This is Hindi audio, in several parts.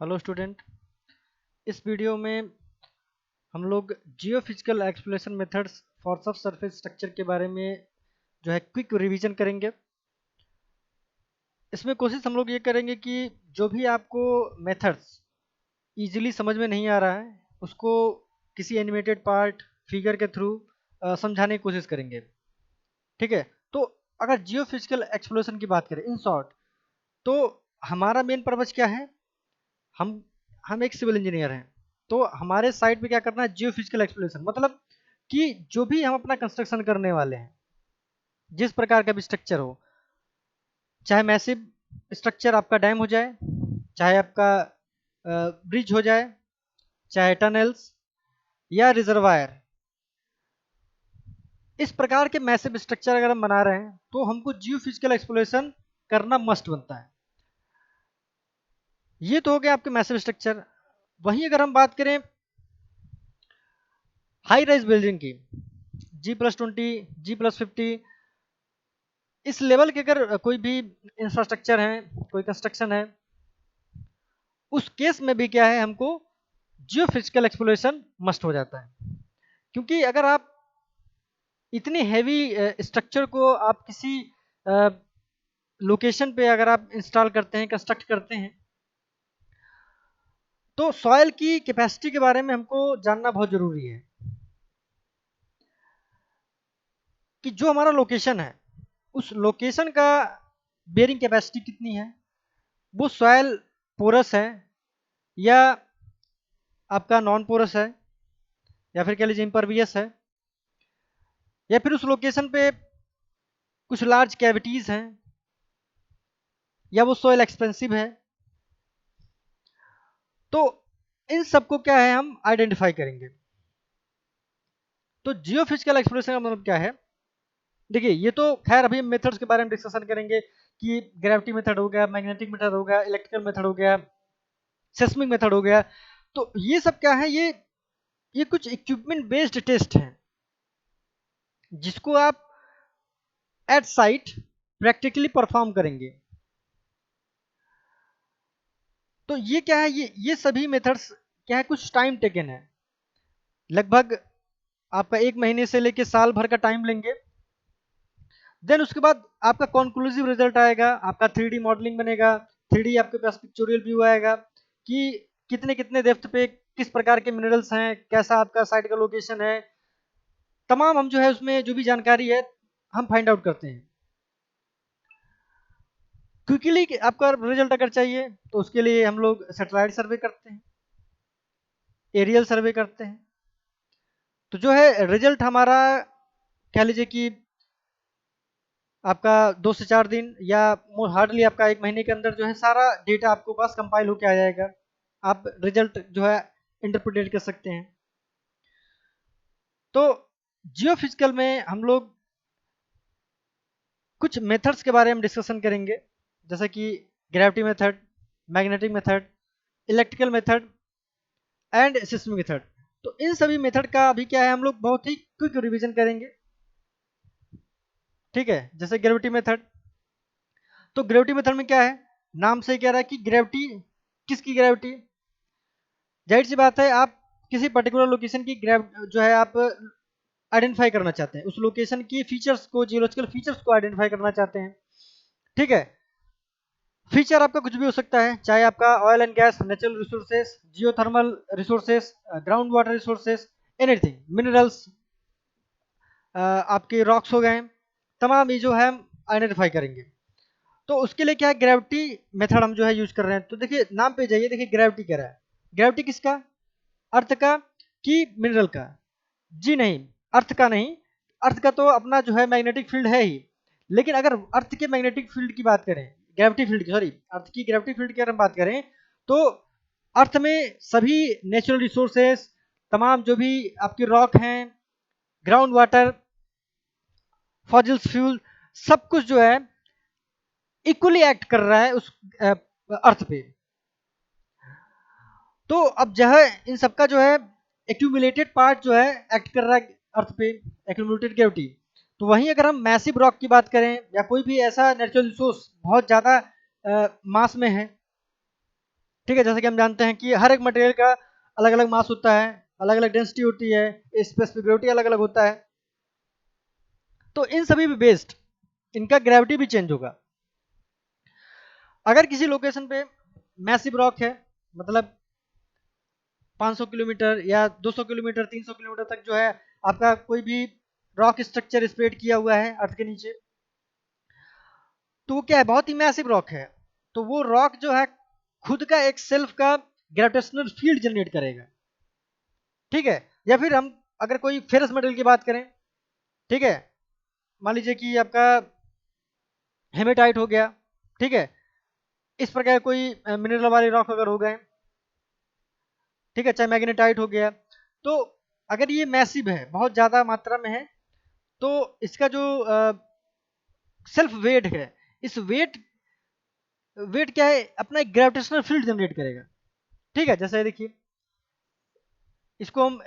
Hello student. इस वीडियो में हम लोग जियोफिजिकल एक्सप्लोरेशन मेथड्स फॉर सब सरफेस स्ट्रक्चर के बारे में जो है क्विक रिवीजन करेंगे। इसमें कोशिश हम लोग ये करेंगे कि जो भी आपको मेथड्स इजीली समझ में नहीं आ रहा है उसको किसी एनिमेटेड पार्ट फिगर के थ्रू समझाने की कोशिश करेंगे। ठीक है, तो अगर जियोफिजिकल एक्सप्लोरेशन की बात करें इन शॉर्ट, तो हमारा मेन पर्पज क्या है। हम हम एक सिविल इंजीनियर हैं, तो हमारे साइट पे क्या करना है, जियो फिजिकल एक्सप्लोरेशन। मतलब कि जो भी हम अपना कंस्ट्रक्शन करने वाले हैं, जिस प्रकार का भी स्ट्रक्चर हो, चाहे मैसिव स्ट्रक्चर आपका डैम हो जाए, चाहे आपका ब्रिज हो जाए, चाहे टनल्स या रिजर्वायर, इस प्रकार के मैसिव स्ट्रक्चर अगर हम बना रहे हैं तो हमको जियो फिजिकल एक्सप्लोरेशन करना मस्ट बनता है। ये तो हो गया आपके मैसिव स्ट्रक्चर। वहीं अगर हम बात करें हाई राइज बिल्डिंग की, G+20, G+50, इस लेवल के अगर कोई भी इंफ्रास्ट्रक्चर है, कोई कंस्ट्रक्शन है, उस केस में भी क्या है, हमको जियो फिजिकल एक्सप्लोरेशन मस्ट हो जाता है। क्योंकि अगर आप इतनी हैवी स्ट्रक्चर को आप किसी लोकेशन पे अगर आप इंस्टॉल करते हैं, कंस्ट्रक्ट करते हैं, तो सॉइल की कैपेसिटी के बारे में हमको जानना बहुत जरूरी है कि जो हमारा लोकेशन है उस लोकेशन का बेयरिंग कैपेसिटी कितनी है, वो सॉइल पोरस है या आपका नॉन पोरस है, या फिर कह लीजिए इम्परवियस है, या फिर उस लोकेशन पे कुछ लार्ज कैविटीज हैं, या वो सॉइल एक्सपेंसिव है। तो इन सबको क्या है, हम आइडेंटिफाई करेंगे। तो जियोफिजिकल एक्सप्लोरेशन का मतलब क्या है, देखिए ये तो खैर अभी मेथड्स के बारे में डिस्कशन करेंगे कि ग्रेविटी मेथड हो गया, मैग्नेटिक मेथड हो गया, इलेक्ट्रिकल मेथड हो गया, सेस्मिक मेथड हो गया। तो ये सब क्या है, ये कुछ इक्विपमेंट बेस्ड टेस्ट हैं जिसको आप एट साइट प्रैक्टिकली परफॉर्म करेंगे। तो ये क्या है, ये सभी मेथड्स क्या है, कुछ टाइम टेकन है। लगभग आपका 1 महीने से लेके साल भर का टाइम लेंगे। देन उसके बाद आपका कंक्लूसिव रिजल्ट आएगा, आपका 3D मॉडलिंग बनेगा, 3D आपके पास पिक्चोरियल व्यू आएगा कि कितने कितने डेप्थ पे किस प्रकार के मिनरल्स हैं, कैसा आपका साइट का लोकेशन है, तमाम हम जो है उसमें जो भी जानकारी है हम फाइंड आउट करते हैं। क्विकली आपका रिजल्ट अगर चाहिए तो उसके लिए हम लोग सैटेलाइट सर्वे करते हैं, एरियल सर्वे करते हैं। तो जो है रिजल्ट हमारा कह लीजिए कि आपका 2 से 4 दिन या हार्डली आपका 1 महीने के अंदर जो है सारा डेटा आपको पास कंपाइल होके आ जाएगा। आप रिजल्ट जो है इंटरप्रिटेट कर सकते हैं। तो जियोफिजिकल में हम लोग कुछ मेथड्स के बारे में डिस्कशन करेंगे, जैसे कि gravity method, magnetic method, electrical method and seismic method. तो इन सभी मेथड का अभी क्या है, हम लोग बहुत ही क्विक रिवीजन करेंगे। ठीक है, जैसे ग्रेविटी मेथड। तो ग्रेविटी मेथड में क्या है, नाम से कह रहा है कि ग्रेविटी, किसकी ग्रेविटी। जाहिर सी बात है, आप किसी पर्टिकुलर लोकेशन की जो है आप आइडेंटिफाई करना चाहते हैं, उस लोकेशन की फीचर्स को, जियोलॉजिकल फीचर्स को आइडेंटिफाई करना चाहते हैं। ठीक है, फीचर आपका कुछ भी हो सकता है, चाहे आपका oil and gas, natural resources, geothermal resources, ground water resources, anything, minerals, आपके रॉक्स हो गए, तमाम ये जो है हम आइडेंटिफाई करेंगे। तो उसके लिए क्या है, ग्रेविटी मेथड हम जो है यूज कर रहे हैं। तो देखिए नाम पे जाइए, देखिए ग्रेविटी कह रहा है, ग्रेविटी किसका, अर्थ का कि मिनरल का। जी नहीं, अर्थ का नहीं। अर्थ का तो अपना जो है मैग्नेटिक फील्ड है ही, लेकिन अगर अर्थ के मैग्नेटिक फील्ड की बात करें, ग्रेविटी फील्ड की, सॉरी, अर्थ की ग्रेविटी फील्ड की अगर हम बात करें, तो अर्थ में सभी नेचुरल रिसोर्सेस, तमाम जो भी आपके रॉक हैं, ग्राउंड वाटर, फॉजिल्स फ्यूल, सब कुछ जो है इक्वली एक्ट कर रहा है उस अर्थ पे। तो अब जो है इन सबका जो है एक्यूमुलेटेड पार्ट जो है एक्ट कर रहा है अर्थ पे, एक्यूमुलेटेड ग्रेविटी। तो वहीं अगर हम मैसिव रॉक की बात करें या कोई भी ऐसा नेचुरल रिसोर्स बहुत ज़्यादा मास में है, ठीक है, जैसे कि हम जानते हैं कि हर एक मटेरियल का अलग अलग मास होता है, अलग अलग डेंसिटी होती है, स्पेसिफिक ग्रेविटी अलग अलग होता है। तो इन सभी पे बेस्ड इनका ग्रेविटी भी चेंज होगा। अगर किसी लोकेशन पे मैसिव रॉक है, मतलब 500 किलोमीटर या 200 किलोमीटर 300 किलोमीटर तक जो है आपका कोई भी रॉक स्ट्रक्चर स्प्रेड किया हुआ है अर्थ के नीचे, तो वो क्या है, बहुत ही मैसिव रॉक है, तो वो रॉक जो है खुद का एक सेल्फ का ग्रेविटेशनल फील्ड जनरेट करेगा। ठीक है, या फिर हम अगर कोई फेरस मेटल की बात करें, ठीक है, मान लीजिए कि आपका हेमेटाइट हो गया, ठीक है, इस प्रकार कोई मिनरल वाले रॉक अगर हो गए, ठीक है, चाहे मैग्नेटाइट हो गया, तो अगर ये मैसिव है, बहुत ज्यादा मात्रा में है, तो इसका जो सेल्फ वेट है, इस वेट वेट क्या है, अपना एक ग्रेविटेशनल फील्ड जनरेट करेगा। ठीक है, जैसे देखिए, इसको हम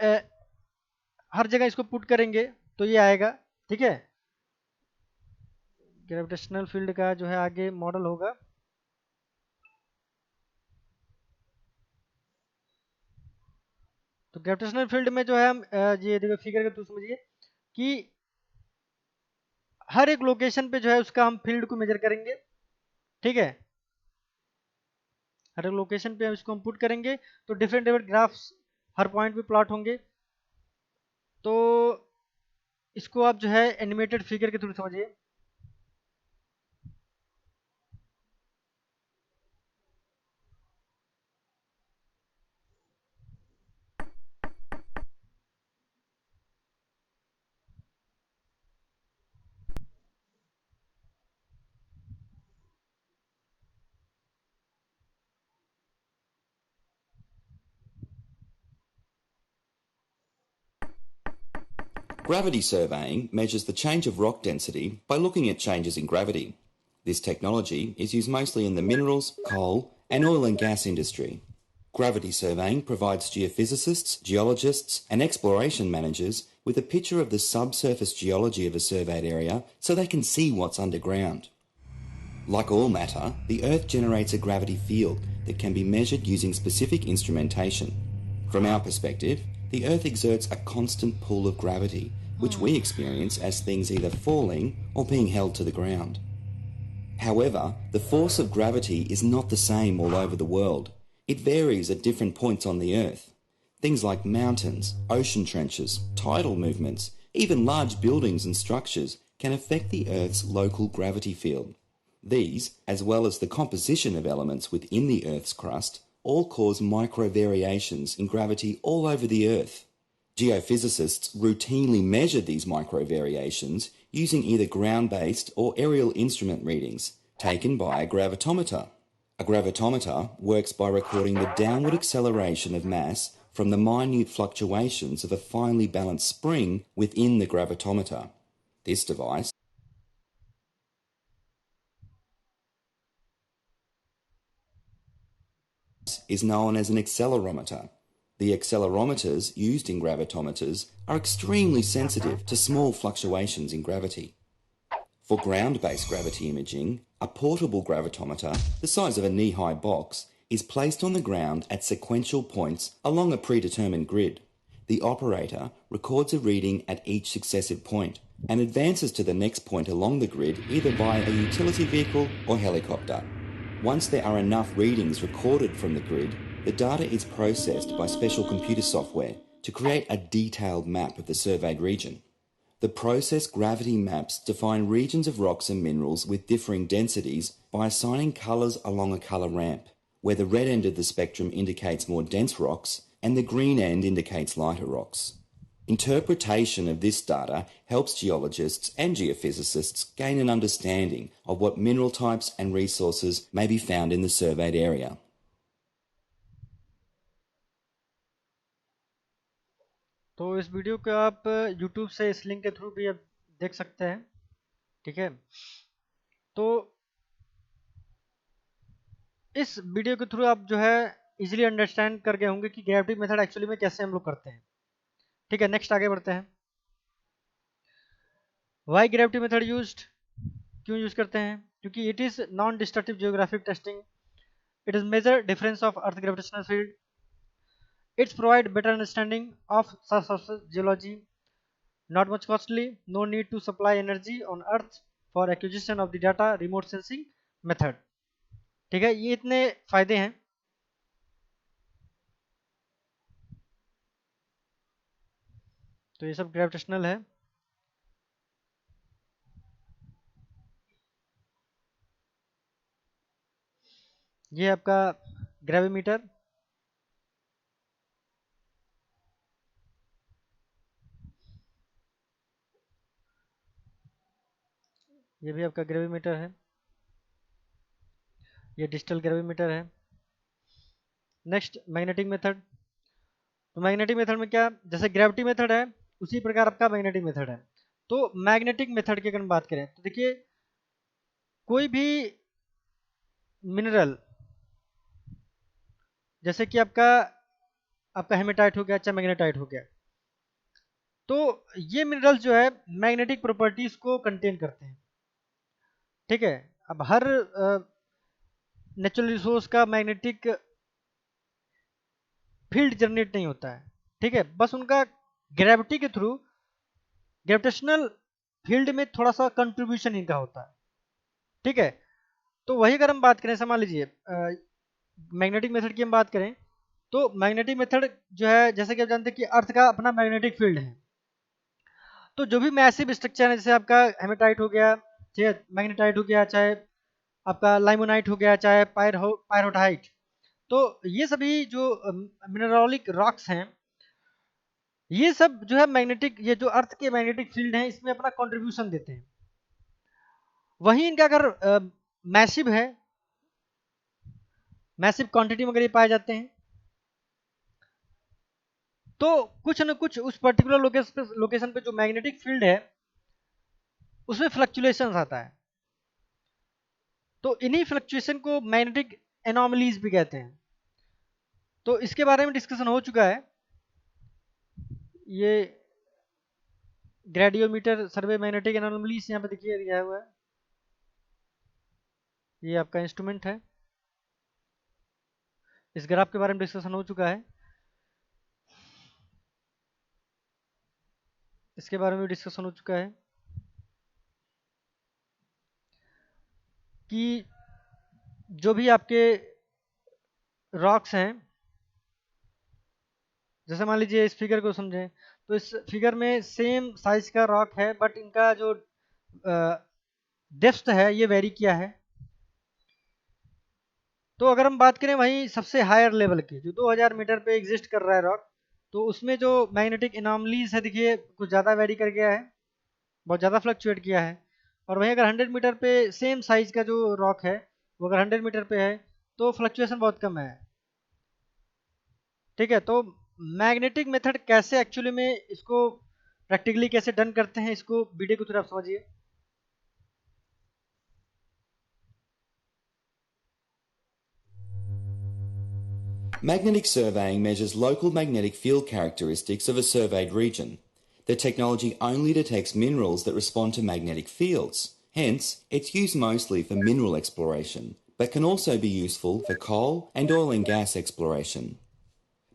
हर जगह इसको पुट करेंगे तो ये आएगा। ठीक है, ग्रेविटेशनल फील्ड का जो है आगे मॉडल होगा। तो ग्रेविटेशनल फील्ड में जो है हम ये देखो फिगर के थ्रू समझिए कि हर एक लोकेशन पे जो है उसका हम फील्ड को मेजर करेंगे। ठीक है, हर एक लोकेशन पे इसको हम पुट करेंगे, तो डिफरेंट डिफरेंट ग्राफ्स हर पॉइंट पे प्लॉट होंगे। तो इसको आप जो है एनिमेटेड फिगर के थ्रू समझिए। Gravity surveying measures the change of rock density by looking at changes in gravity. This technology is used mostly in the minerals, coal, and oil and gas industry. Gravity surveying provides geophysicists, geologists, and exploration managers with a picture of the subsurface geology of a surveyed area so they can see what's underground. Like all matter, the Earth generates a gravity field that can be measured using specific instrumentation. From our perspective, the Earth exerts a constant pull of gravity, which we experience as things either falling or being held to the ground. However, the force of gravity is not the same all over the world. It varies at different points on the Earth. Things like mountains, ocean trenches, tidal movements, even large buildings and structures can affect the Earth's local gravity field. These, as well as the composition of elements within the Earth's crust, all cause micro variations in gravity all over the Earth. Geophysicists routinely measure these micro variations using either ground-based or aerial instrument readings taken by a gravitometer. A gravitometer works by recording the downward acceleration of mass from the minute fluctuations of a finely balanced spring within the gravitometer. This device is known as an accelerometer. The accelerometers used in gravitometers are extremely sensitive to small fluctuations in gravity. For ground-based gravity imaging, a portable gravitometer, the size of a knee-high box, is placed on the ground at sequential points along a predetermined grid. The operator records a reading at each successive point and advances to the next point along the grid either by a utility vehicle or helicopter. Once there are enough readings recorded from the grid, the data is processed by special computer software to create a detailed map of the surveyed region. The process gravity maps define regions of rocks and minerals with differing densities by assigning colours along a colour ramp, where the red end of the spectrum indicates more dense rocks and the green end indicates lighter rocks. Interpretation of this data helps geologists and geophysicists gain an understanding of what mineral types and resources may be found in the surveyed area. तो इस वीडियो को आप यूट्यूब से इस लिंक के थ्रू भी आप देख सकते हैं। ठीक है, तो इस वीडियो के थ्रू आप जो है इजीली अंडरस्टैंड कर गए होंगे कि ग्रेविटी मेथड एक्चुअली में कैसे हम लोग करते हैं। ठीक है, नेक्स्ट आगे बढ़ते हैं। वाई ग्रेविटी मेथड यूज्ड, क्यों यूज करते हैं? क्योंकि it is non destructive geographic testing It is measure difference of earth gravitational field. It's provide better understanding of surface geology. Not much costly, no need to supply energy on earth for acquisition of the data, remote sensing method. ठीक है, ये इतने फायदे हैं। तो ये सब ग्रेविटेशनल है। ये आपका ग्रेविमीटर, ये भी आपका ग्रेविमीटर है, ये डिजिटल ग्रेविमीटर है। Next magnetic method. तो मैग्नेटिक मेथड में क्या, जैसे ग्रेविटी मेथड है उसी प्रकार आपका मैग्नेटिक मेथड है। तो मैग्नेटिक मेथड की अगर हम बात करें तो देखिए, कोई भी मिनरल, जैसे कि आपका आपका हेमेटाइट हो गया, अच्छा मैग्नेटाइट हो गया, तो ये मिनरल्स जो है मैग्नेटिक प्रॉपर्टीज को कंटेन करते हैं। ठीक है, अब हर नेचुरल रिसोर्स का मैग्नेटिक फील्ड जनरेट नहीं होता है। ठीक है, बस उनका ग्रेविटी के थ्रू ग्रेविटेशनल फील्ड में थोड़ा सा कंट्रीब्यूशन इनका होता है। ठीक है, तो वही अगर हम बात करें, मान लीजिए मैग्नेटिक मेथड की हम बात करें, तो मैग्नेटिक मेथड जो है, जैसे कि आप जानते हैं कि अर्थ का अपना मैग्नेटिक फील्ड है। तो जो भी मैसिव स्ट्रक्चर है, जैसे आपका हेमेटाइट हो गया, ठीक है, मैग्नेटाइट हो गया, चाहे आपका लाइमोनाइट हो गया, चाहे पायरोटाइट, तो ये सभी जो मिनरलिक रॉक्स हैं, ये सब जो है मैग्नेटिक, ये जो अर्थ के मैग्नेटिक फील्ड हैं इसमें अपना कंट्रीब्यूशन देते हैं। वहीं इनका अगर मैसिव है, मैसिव क्वांटिटी में अगर ये पाए जाते हैं, तो कुछ न कुछ उस पर्टिकुलर लोकेशन पे जो मैग्नेटिक फील्ड है उसमें फ्लक्चुएशन आता है। तो इन्हीं फ्लक्चुएशन को मैग्नेटिक एनोमलीज भी कहते हैं। तो इसके बारे में डिस्कशन हो चुका है। ये ग्रेडियोमीटर सर्वे मैग्नेटिक एनोमलीज यहाँ पे देखिए दिया हुआ है, ये आपका इंस्ट्रूमेंट है। इस ग्राफ के बारे में डिस्कशन हो चुका है, इसके बारे में डिस्कशन हो चुका है कि जो भी आपके रॉक्स हैं, जैसे मान लीजिए इस फिगर को समझें, तो इस फिगर में सेम साइज का रॉक है, बट इनका जो डेप्थ है ये वेरी किया है। तो अगर हम बात करें वहीं सबसे हायर लेवल की, जो 2000 मीटर पे एग्जिस्ट कर रहा है रॉक, तो उसमें जो मैग्नेटिक एनॉमलीज है देखिए कुछ ज़्यादा वेरी कर गया है, बहुत ज़्यादा फ्लक्चुएट किया है। और वहीं अगर 100 मीटर पे सेम साइज का जो रॉक है, वो अगर 100 मीटर पे है, तो फ्लक्चुएशन बहुत कम है। ठीक है, तो मैग्नेटिक मेथड कैसे एक्चुअली में इसको प्रैक्टिकली कैसे डन करते हैं, इसको वीडियो को थोड़ा आप समझिए। Magnetic surveying measures local magnetic field characteristics of a surveyed region. The technology only detects minerals that respond to magnetic fields. Hence, it's used mostly for mineral exploration, but can also be useful for coal and oil and gas exploration.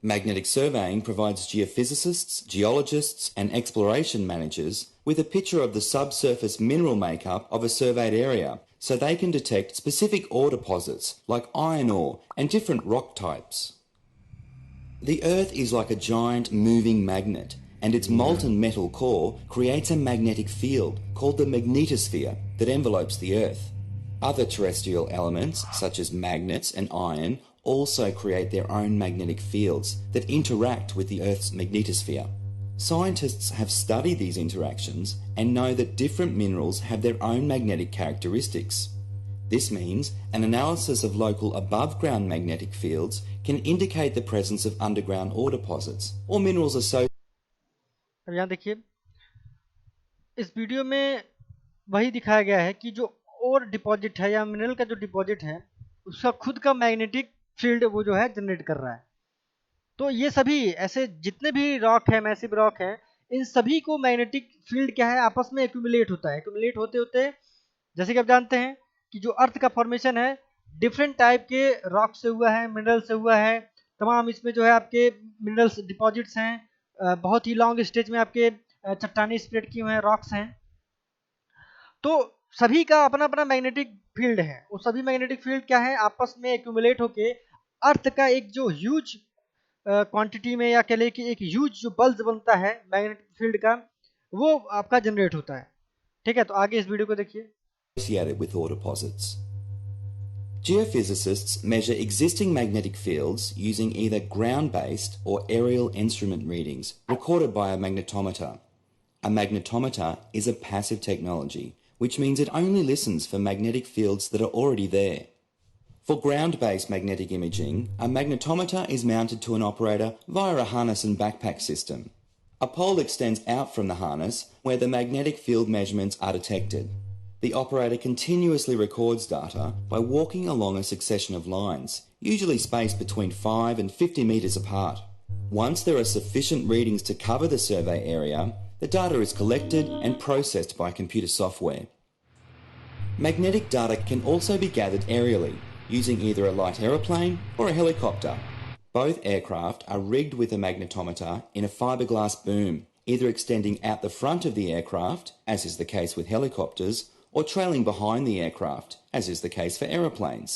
Magnetic surveying provides geophysicists, geologists, and exploration managers with a picture of the subsurface mineral makeup of a surveyed area so they can detect specific ore deposits like iron ore and different rock types. The Earth is like a giant moving magnet, and its molten metal core creates a magnetic field called the magnetosphere that envelopes the Earth. Other terrestrial elements, such as magnets and iron, also create their own magnetic fields that interact with the Earth's magnetosphere. Scientists have studied these interactions and know that different minerals have their own magnetic characteristics. This means an analysis of local above-ground magnetic fields can indicate the presence of underground ore deposits or minerals associated. अब यहाँ देखिए, इस वीडियो में वही दिखाया गया है कि जो और डिपॉजिट है या मिनरल का जो डिपॉजिट है, उसका खुद का मैग्नेटिक फील्ड वो जो है जनरेट कर रहा है। तो ये सभी ऐसे जितने भी रॉक है, मैसिव रॉक है, इन सभी को मैग्नेटिक फील्ड क्या है, आपस में एक्यूमुलेट होता है। एक्यूमुलेट होते होते, जैसे कि आप जानते हैं कि जो अर्थ का फॉर्मेशन है डिफरेंट टाइप के रॉक से हुआ है, मिनरल से हुआ है, तमाम इसमें जो है आपके मिनरल्स डिपॉजिट्स हैं, बहुत ही लॉन्ग स्टेज में आपके चट्टानी स्प्रेड किए हुए हैं, रॉक्स हैं। तो सभी का अपना अपना मैग्नेटिक फील्ड है, वो सभी मैग्नेटिक फील्ड क्या है, आपस में एक्यूमुलेट होके अर्थ का एक जो ह्यूज क्वांटिटी में, या कह ले कि एक ह्यूज जो बल्ज बनता है मैग्नेटिक फील्ड का, वो आपका जनरेट होता है। ठीक है, तो आगे इस वीडियो को देखिए। associated with ore deposits. Geophysicists measure existing magnetic fields using either ground-based or aerial instrument readings recorded by a magnetometer. A magnetometer is a passive technology, which means it only listens for magnetic fields that are already there. For ground-based magnetic imaging, a magnetometer is mounted to an operator via a harness and backpack system. A pole extends out from the harness where the magnetic field measurements are detected. The operator continuously records data by walking along a succession of lines, usually spaced between 5 and 50 metres apart. Once there are sufficient readings to cover the survey area, the data is collected and processed by computer software. Magnetic data can also be gathered aerially, using either a light aeroplane or a helicopter. Both aircraft are rigged with a magnetometer in a fiberglass boom, either extending out the front of the aircraft, as is the case with helicopters, or trailing behind the aircraft, as is the case for aeroplanes.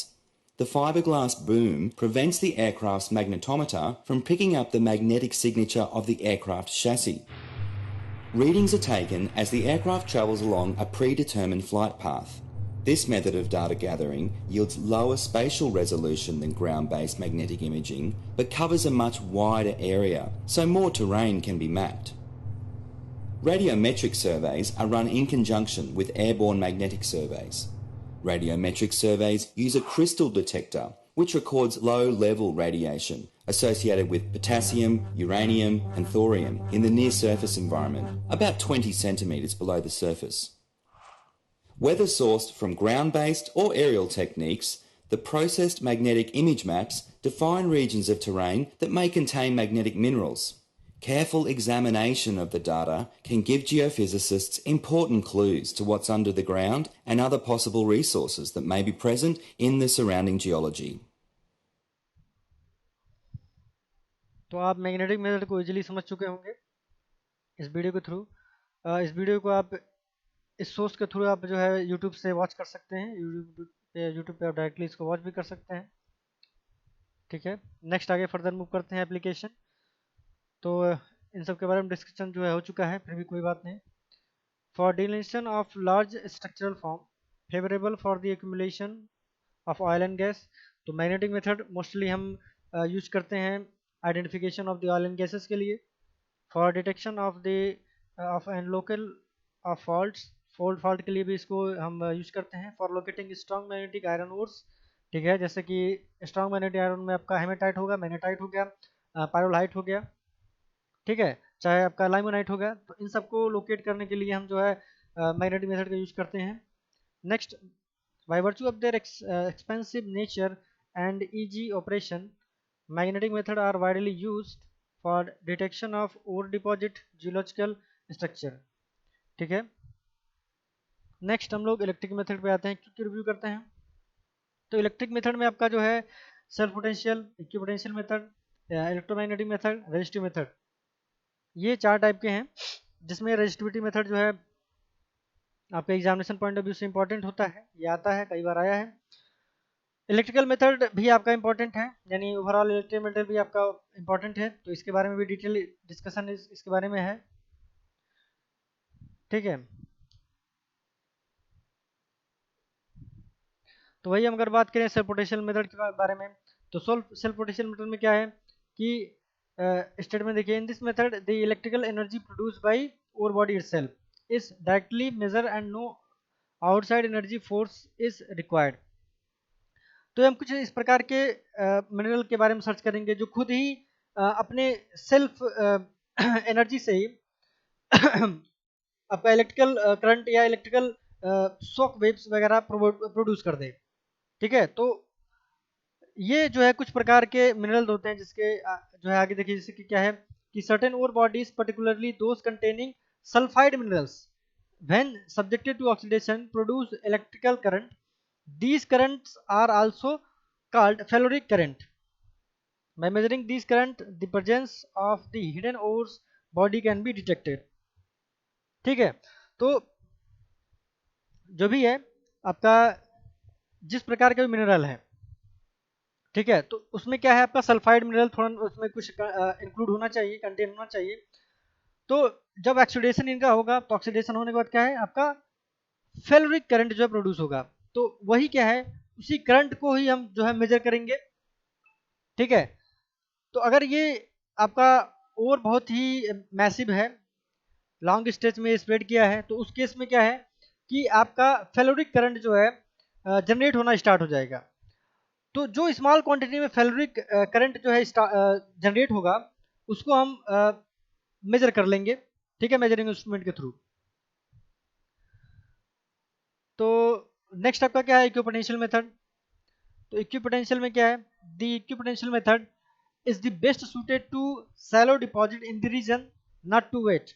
The fiberglass boom prevents the aircraft's magnetometer from picking up the magnetic signature of the aircraft chassis. Readings are taken as the aircraft travels along a predetermined flight path. This method of data gathering yields lower spatial resolution than ground-based magnetic imaging, but covers a much wider area, so more terrain can be mapped. Radiometric surveys are run in conjunction with airborne magnetic surveys. Radiometric surveys use a crystal detector, which records low-level radiation associated with potassium, uranium and thorium in the near-surface environment, about 20 centimetres below the surface. Whether sourced from ground-based or aerial techniques, the processed magnetic image maps define regions of terrain that may contain magnetic minerals. Careful examination of the data can give geophysicists important clues to what's under the ground and other possible resources that may be present in the surrounding geology. तो आप मैग्नेटिक मेथड को इजीली समझ चुके होंगे इस वीडियो के थ्रू। इस वीडियो को आप इस सोर्स के थ्रू आप जो है यूट्यूब से वॉच कर सकते हैं, यूट्यूब पे आप डायरेक्टली इसको वॉच भी कर सकते हैं। ठीक है, नेक्स्ट आगे फर्दर मूव करते हैं एप्लीकेशन। तो इन सब के बारे में डिस्कशन जो है हो चुका है, फिर भी कोई बात नहीं। For delineation of large structural form favourable for the accumulation of oil and gas. तो मैग्नेटिक मेथड मोस्टली हम यूज करते हैं identification of the oil and gases के लिए, for detection of the of and local of faults, fault के लिए भी इसको हम यूज करते हैं, for locating strong magnetic iron ores. ठीक है, जैसे कि स्ट्रॉन्ग मैग्नेटिक आयरन में आपका हेमेटाइट होगा, मैग्नेटाइट हो गया, पायरोलाइट हो गया, ठीक है, चाहे आपका लाइमोनाइट हो गया। तो इन सबको लोकेट करने के लिए हम जो है मैग्नेटिक मेथड का यूज करते हैं। Next, by virtue of their expensive nature and easy operation, magnetic methods are widely used for detection of ore deposit geological structure। ठीक है, नेक्स्ट हम लोग इलेक्ट्रिक मेथड पे आते हैं, क्योंकि रिव्यू करते हैं। तो इलेक्ट्रिक मेथड में आपका जो है self potential, equipotential method, electromagnetic method, resistive method, ये 4 टाइप के हैं, जिसमें रेजिस्टिविटी मेथड जो है आपके एग्जामिनेशन पॉइंट ऑफ व्यू से इंपॉर्टेंट होता है, ये आता है, कई बार आया है। इलेक्ट्रिकल मेथड भी आपका इंपॉर्टेंट है, यानी ओवरऑल इलेक्ट्रिकल मेथड भी आपका इंपॉर्टेंट है, तो इसके बारे में भी डिटेल डिस्कशन इसके बारे में है। ठीक है, तो वही हम अगर बात करें सेल्फ पोटेंशियल मेथड के बारे में, तो सेल्फ पोटेंशियल मेथड में क्या है कि स्टेटमेंट देखिए, in this method the electrical energy produce by ore body itself is directly measure and no outside energy force is required. तो हम कुछ इस प्रकार के मिनरल के बारे में सर्च करेंगे जो खुद ही अपने सेल्फ एनर्जी से ही आपका इलेक्ट्रिकल करंट या इलेक्ट्रिकल शॉक वेव्स वगैरह प्रोड्यूस कर दे। ठीक है, तो ये जो है कुछ प्रकार के मिनरल होते हैं जिसके जो है आगे देखिए, जैसे कि क्या है कि certain ore bodies particularly those containing sulphide minerals when subjected to oxidation produce electrical current These currents are also called Fallouric current. By measuring these current, the presence of the hidden ores body can be detected. ठीक है, तो जो भी है आपका, जिस प्रकार का भी मिनरल है, ठीक है, तो उसमें क्या है, आपका सल्फाइड मिनरल थोड़ा उसमें कुछ इंक्लूड होना चाहिए, कंटेन होना चाहिए। तो जब ऑक्सीडेशन इनका होगा, तो ऑक्सीडेशन होने के बाद क्या है, आपका फेलोरिक करंट जो है प्रोड्यूस होगा। तो वही क्या है, उसी करंट को ही हम जो है मेजर करेंगे। ठीक है, तो अगर ये आपका और बहुत ही मैसिव है, लॉन्ग स्ट्रेच में स्प्रेड किया है, तो उस केस में क्या है कि आपका फेलोरिक करंट जो है जनरेट होना स्टार्ट हो जाएगा। तो जो स्मॉल क्वांटिटी में फेलोरिक करंट जो है जनरेट होगा, उसको हम मेजर कर लेंगे। ठीक है, मेजरिंग इंस्ट्रूमेंट के थ्रू। तो नेक्स्ट आपका क्या है, इक्विपोटेंशियल मेथड। तो इक्विपोटेंशियल में क्या है, the equipotential method is the best suited to shallow deposit in the region, not to wet.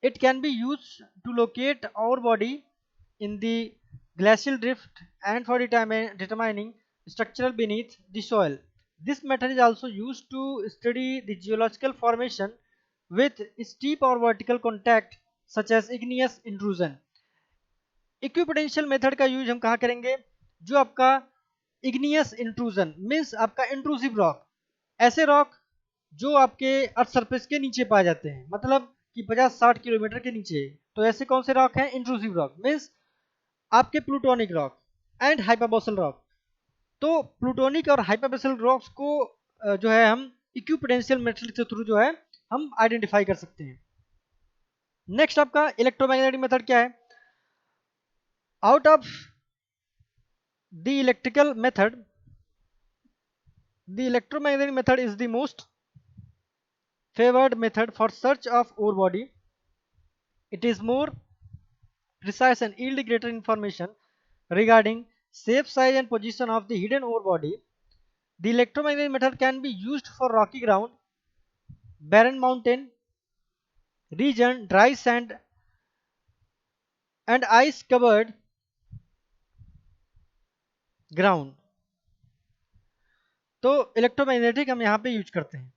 It can be used to locate ore body in the glacial drift and for determining structural beneath the soil. This method is also used to study the geological formation with steep or vertical contact such as igneous intrusion. Equipotential method का यूज हम कहाँ करेंगे, जो आपका इग्नियस इंट्रूजन मीन्स आपका इंट्रूसिव रॉक, ऐसे रॉक जो आपके अर्थ सरफेस के नीचे पाए जाते हैं, मतलब कि 50-60 किलोमीटर के नीचे। तो ऐसे कौन से रॉक हैं, इंट्रूसिव रॉक मीन्स आपके प्लूटोनिक रॉक एंड हाइपरबोसल रॉक। तो प्लूटोनिक और हाइपरबोसल रॉक्स को जो है हम इक्विपोटेंशियल मेथड के थ्रू जो है हम आइडेंटिफाई कर सकते हैं। नेक्स्ट आपका इलेक्ट्रोमैग्नेटिक मेथड क्या है, out of the electrical method, the electromagnetic method is the most favored method for search of ore body. It is more precise and yield greater information regarding shape, size and position of the hidden ore body. The electromagnetic method can be used for rocky ground, barren mountain region, dry sand and ice covered ground. तो इलेक्ट्रोमैग्नेटिक हम यहाँ पे यूज करते हैं।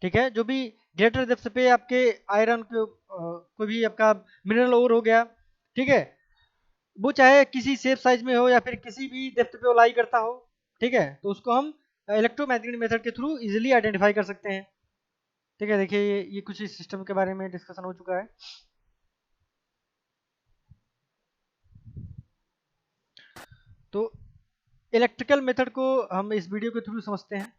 ठीक है, जो भी ग्रेटर डेप्थ पे आपके आयरन को कोई भी आपका मिनरल ओर हो गया, ठीक है, वो चाहे किसी शेप साइज में हो या फिर किसी भी डेप्थ पे वो लाई करता हो, ठीक है, तो उसको हम इलेक्ट्रोमैग्नेटिक मेथड के थ्रू इजीली आइडेंटिफाई कर सकते हैं। ठीक है, देखिए ये कुछ इस सिस्टम के बारे में डिस्कशन हो चुका है। तो इलेक्ट्रिकल मेथड को हम इस वीडियो के थ्रू समझते हैं।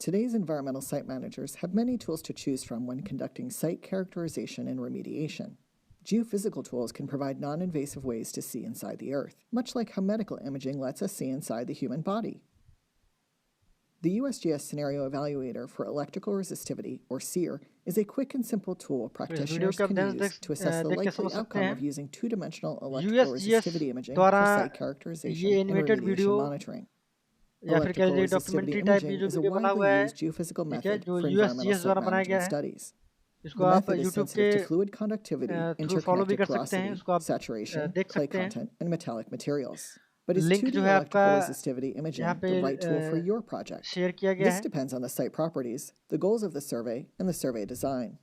Today's environmental site managers have many tools to choose from when conducting site characterization and remediation. Geophysical tools can provide non-invasive ways to see inside the earth, much like how medical imaging lets us see inside the human body. The USGS Scenario Evaluator for Electrical Resistivity, or SEER, is a quick and simple tool practitioners can use to assess the likely outcome of using two-dimensional electrical resistivity imaging for site characterization and remediation monitoring. Electrical resistivity imaging is a widely used geophysical method for environmental site management studies. The method is sensitive to fluid conductivity, interconnected porosity, saturation, clay content, and metallic materials. But is 2D electrical resistivity imaging the right tool for your project? This depends on the site properties, the goals of the survey, and the survey design.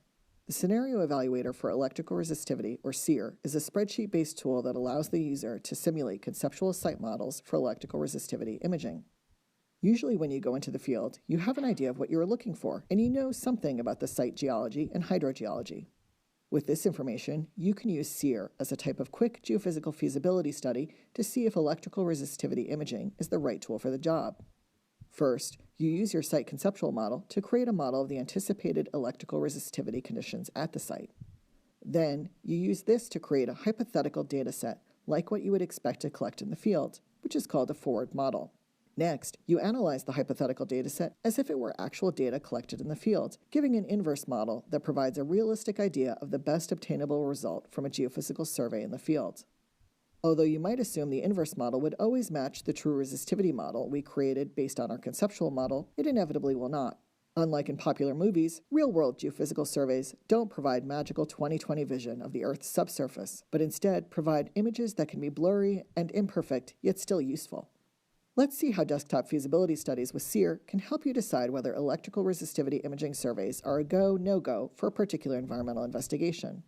The Scenario Evaluator for Electrical Resistivity, or SEER, is a spreadsheet-based tool that allows the user to simulate conceptual site models for electrical resistivity imaging. Usually when you go into the field, you have an idea of what you're looking for, and you know something about the site geology and hydrogeology. With this information, you can use SEER as a type of quick geophysical feasibility study to see if electrical resistivity imaging is the right tool for the job. First, you use your site conceptual model to create a model of the anticipated electrical resistivity conditions at the site. Then, you use this to create a hypothetical data set like what you would expect to collect in the field. which is called a forward model. Next, you analyze the hypothetical dataset as if it were actual data collected in the field, giving an inverse model that provides a realistic idea of the best obtainable result from a geophysical survey in the field. Although you might assume the inverse model would always match the true resistivity model we created based on our conceptual model, it inevitably will not. Unlike in popular movies, real-world geophysical surveys don't provide magical 20/20 vision of the Earth's subsurface, but instead provide images that can be blurry and imperfect, yet still useful. Let's see how desktop feasibility studies with SEER can help you decide whether electrical resistivity imaging surveys are a go, no-go for a particular environmental investigation.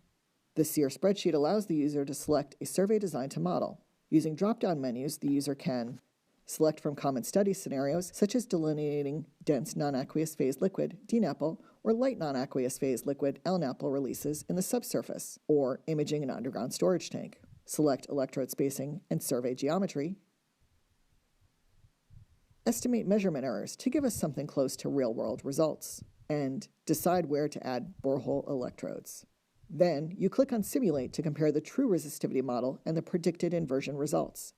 The SEER spreadsheet allows the user to select a survey design to model. Using drop-down menus, the user can select from common study scenarios, such as delineating dense non-aqueous phase liquid, DNAPL, or light non-aqueous phase liquid, LNAPL releases in the subsurface, or imaging an underground storage tank. Select electrode spacing and survey geometry. Estimate measurement errors to give us something close to real-world results. And decide where to add borehole electrodes. Then, you click on Simulate to compare the true resistivity model and the predicted inversion results.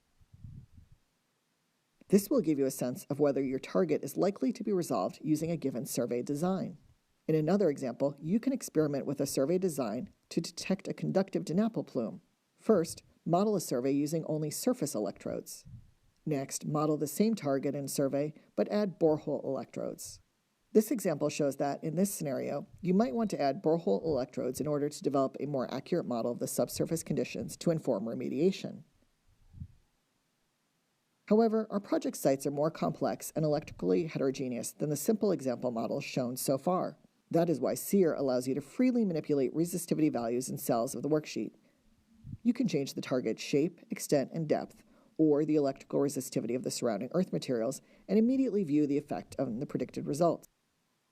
This will give you a sense of whether your target is likely to be resolved using a given survey design. In another example, you can experiment with a survey design to detect a conductive DNAPL plume. First, model a survey using only surface electrodes. Next, model the same target in survey, but add borehole electrodes. This example shows that, in this scenario, you might want to add borehole electrodes in order to develop a more accurate model of the subsurface conditions to inform remediation. However, our project sites are more complex and electrically heterogeneous than the simple example models shown so far. That is why SEER allows you to freely manipulate resistivity values in cells of the worksheet. You can change the target's shape, extent, and depth, or the electrical resistivity of the surrounding earth materials, and immediately view the effect on the predicted results.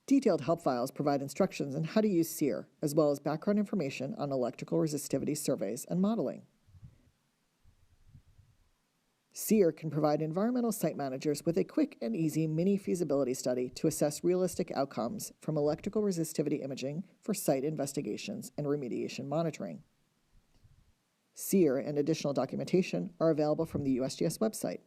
Detailed help files provide instructions on how to use SEER, as well as background information on electrical resistivity surveys and modeling. SEER can provide environmental site managers with a quick and easy mini feasibility study to assess realistic outcomes from electrical resistivity imaging for site investigations and remediation monitoring. SEER and additional documentation are available from the USGS website.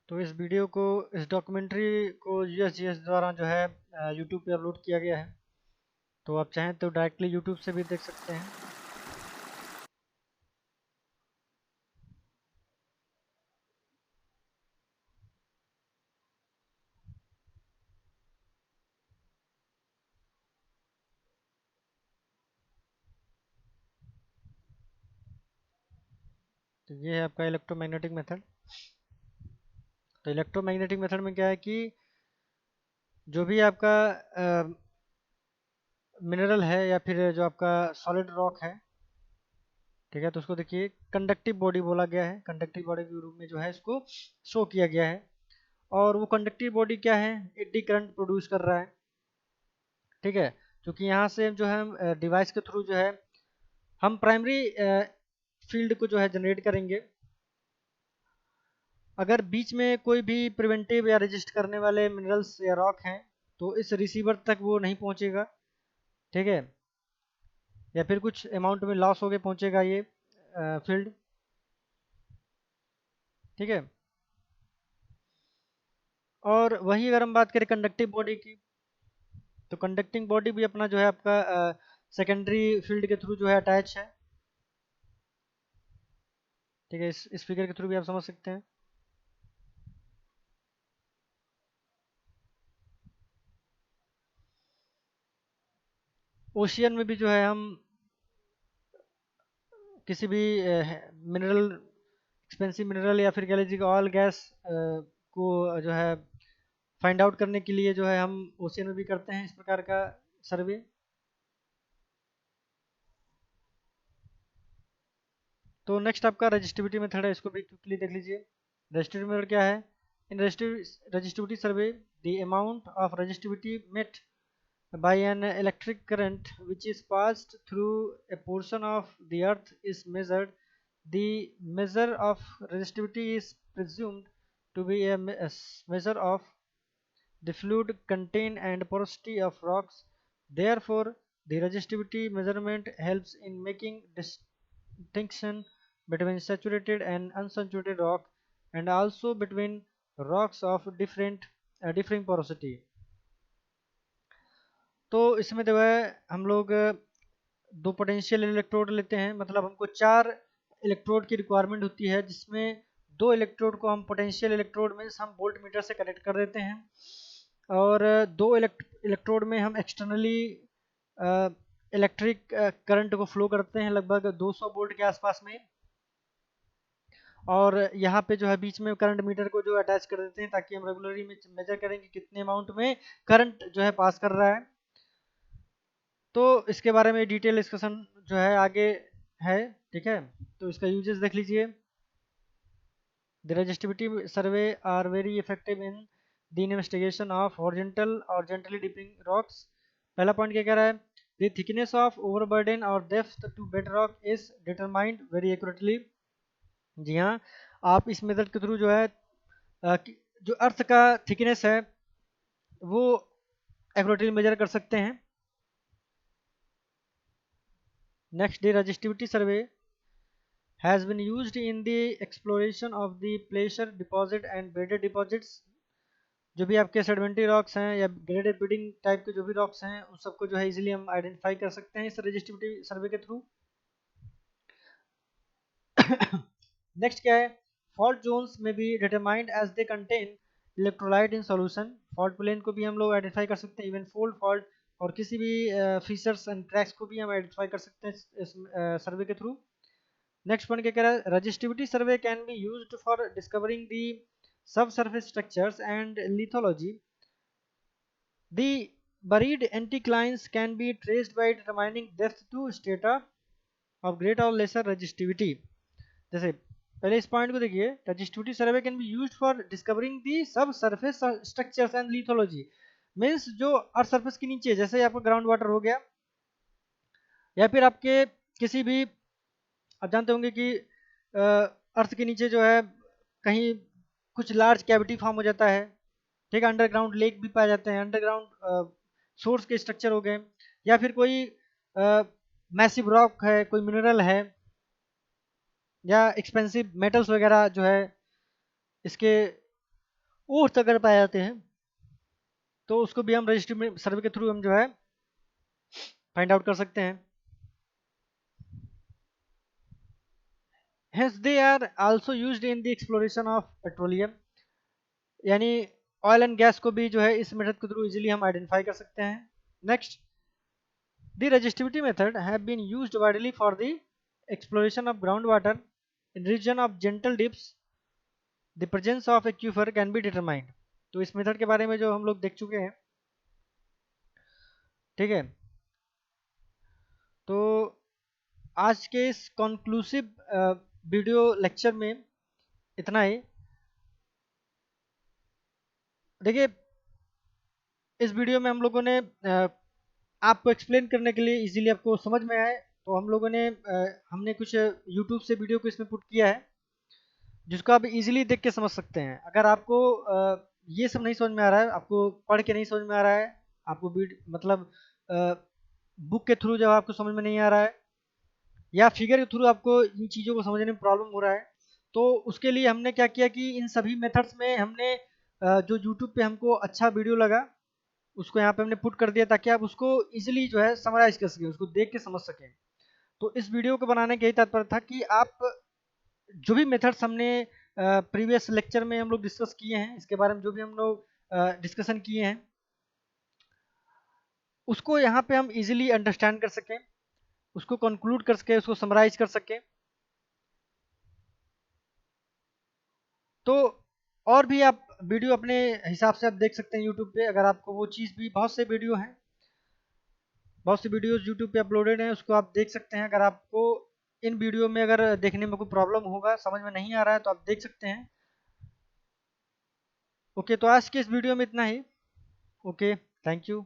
तो इस वीडियो को, इस डॉक्यूमेंट्री को यूएसजीएस द्वारा जो है यूट्यूब पे अपलोड किया गया है, तो आप चाहें तो डायरेक्टली यूट्यूब से भी देख सकते हैं। तो ये है आपका इलेक्ट्रोमैग्नेटिक मेथड। तो इलेक्ट्रोमैग्नेटिक मेथड में क्या है कि जो भी आपका मिनरल है या फिर जो आपका सॉलिड रॉक है, ठीक है, तो उसको देखिए कंडक्टिव बॉडी बोला गया है, कंडक्टिव बॉडी के रूप में जो है इसको शो किया गया है। और वो कंडक्टिव बॉडी क्या है, एडी करंट प्रोड्यूस कर रहा है, ठीक है, क्योंकि यहाँ से जो है डिवाइस के थ्रू जो है हम प्राइमरी फील्ड को जो है जनरेट करेंगे। अगर बीच में कोई भी प्रिवेंटिव या रजिस्ट करने वाले मिनरल्स या रॉक हैं तो इस रिसीवर तक वो नहीं पहुंचेगा, ठीक है, या फिर कुछ अमाउंट में लॉस होके पहुंचेगा ये फील्ड, ठीक है। और वही अगर हम बात करें कंडक्टिव बॉडी की, तो कंडक्टिंग बॉडी भी अपना जो है आपका सेकेंडरी फील्ड के थ्रू जो है अटैच है, ठीक है, इस फिगर के थ्रू भी आप समझ सकते हैं। ओशियन में भी जो है हम किसी भी मिनरल, एक्सपेंसिव मिनरल या फिर कह लीजिए ऑयल गैस को जो है फाइंड आउट करने के लिए जो है हम ओशियन में भी करते हैं इस प्रकार का सर्वे। तो नेक्स्ट आपका रजिस्टिविटी मेथड है, इसको भी क्विकली देख लीजिए। रजिस्टिविटी मेथड क्या है, in resistivity survey the amount of resistivity met by an electric current which is passed through a portion of the earth is measured. The measure of resistivity is presumed to be a measure of the fluid content and porosity of rocks. Therefore, the resistivity measurement helps in making distinction between saturated and unsaturated rock and also between rocks of differing porosity। तो इसमें जो है हम लोग दो पोटेंशियल इलेक्ट्रोड लेते हैं, मतलब हमको 4 इलेक्ट्रोड की रिक्वायरमेंट होती है, जिसमें 2 इलेक्ट्रोड को हम पोटेंशियल इलेक्ट्रोड में हम वोल्ट मीटर से कनेक्ट कर देते हैं और 2 इलेक्ट्रोड में हम एक्सटर्नली इलेक्ट्रिक करंट को फ्लो करते हैं लगभग 200 वोल्ट के आसपास में, और यहाँ पे जो है बीच में करंट मीटर को जो अटैच कर देते हैं ताकि हम रेगुलरली मेजर करें कि कितने अमाउंट में करंट जो है पास कर रहा है। तो इसके बारे में डिटेल डिस्कशन जो है आगे है, ठीक है। तो इसका यूजेस देख लीजिए। The resistivity survey are very effective in the investigation of horizontal और जेंटली डिपिंग रॉक्स। पहला पॉइंट क्या कह रहा है, द थिकनेस ऑफ ओवरबर्डन और depth to bedrock is determined very accurately. जी हाँ, आप इस मेथड के थ्रू जो है जो अर्थ का थिकनेस है वो एक्यूरेटली मेजर कर सकते हैं। Next, the resistivity survey has been used in the exploration of the placer deposit and bedded deposits। जो भी आपके सेडिमेंट्री रॉक्स हैं या ग्रेडेड बेडिंग टाइप के जो भी रॉक्स हैं उन सबको जो है इजीली हम आइडेंटिफाई कर सकते हैं इस रेजिस्टिविटी सर्वे के थ्रू। नेक्स्ट क्या है, फॉल्ट जोन्स में be determined as they contain electrolyte in solution. Fault plane को भी हम लोग आइडेंटिफाई कर सकते हैं, इवन फोल्ड फॉल्ट और किसी भी फीचर्स एंड क्रैक्स को भी हम आइडेंटिफाई कर सकते हैं इस सर्वे के थ्रू। नेक्स्ट पॉइंट क्या कह रहा है, resistivity survey can be used for discovering the subsurface structures and lithology. The buried anticlines can be traced by determining depth to strata of greater or lesser resistivity। जैसे पहले इस पॉइंट को देखिए, resistivity survey can be used for discovering the subsurface structures and lithology. Means जो अर्थ सरफेस के नीचे जैसे आपका ग्राउंड वाटर हो गया या फिर आपके किसी भी, आप जानते होंगे कि अर्थ के नीचे जो है कहीं कुछ लार्ज कैविटी फॉर्म हो जाता है, ठीक है, अंडरग्राउंड लेक भी पाए जाते हैं, अंडरग्राउंड सोर्स के स्ट्रक्चर हो गए, या फिर कोई मैसिव रॉक है, कोई मिनरल है या एक्सपेंसिव मेटल्स वगैरह जो है इसके ऊर्थ अगर पाए जाते हैं तो उसको भी हम रजिस्ट्री सर्वे के थ्रू हम जो है फाइंड आउट कर सकते हैं। Hence they are also used in the exploration of petroleum, यानी ऑयल एंड गैस को भी जो है इस मेथड के थ्रू इजीली हम आइडेंटिफाई कर सकते हैं। Next, the resistivity method have been used widely for the exploration of ground water in region of gentle dips. The presence of aquifer can be determined. तो इस मेथड के बारे में जो हम लोग देख चुके हैं, ठीक है। तो आज के इस कंक्लूसिव वीडियो लेक्चर में इतना ही। देखिए इस वीडियो में हम लोगों ने आपको एक्सप्लेन करने के लिए इजीली आपको समझ में आए तो हम लोगों ने हमने कुछ यूट्यूब से वीडियो को इसमें पुट किया है जिसको आप इजीली देख के समझ सकते हैं। अगर आपको ये सब नहीं समझ में आ रहा है, आपको पढ़ के नहीं समझ में आ रहा है, आपको मतलब बुक के थ्रू जब आपको समझ में नहीं आ रहा है या फिगर के थ्रू आपको इन चीज़ों को समझने में प्रॉब्लम हो रहा है, तो उसके लिए हमने क्या किया कि इन सभी मेथड्स में हमने जो यूट्यूब पे हमको अच्छा वीडियो लगा उसको यहाँ पे हमने पुट कर दिया ताकि आप उसको इजीली जो है समराइज कर सकें, उसको देख के समझ सकें। तो इस वीडियो को बनाने का यही तात्पर्य था कि आप जो भी मेथड्स हमने प्रीवियस लेक्चर में हम लोग डिस्कस किए हैं, इसके बारे में जो भी हम लोग डिस्कशन किए हैं उसको यहाँ पे हम इजीली अंडरस्टैंड कर सकें, उसको कंक्लूड कर सकें, उसको समराइज कर सकें। तो और भी आप वीडियो अपने हिसाब से आप देख सकते हैं यूट्यूब पे, अगर आपको वो चीज़ भी, बहुत से वीडियो हैं, बहुत सी वीडियोस यूट्यूब पे अपलोडेड हैं, उसको आप देख सकते हैं। अगर आपको इन वीडियो में अगर देखने में कोई प्रॉब्लम होगा, समझ में नहीं आ रहा है तो आप देख सकते हैं। ओके, तो आज के इस वीडियो में इतना ही। Okay, thank you.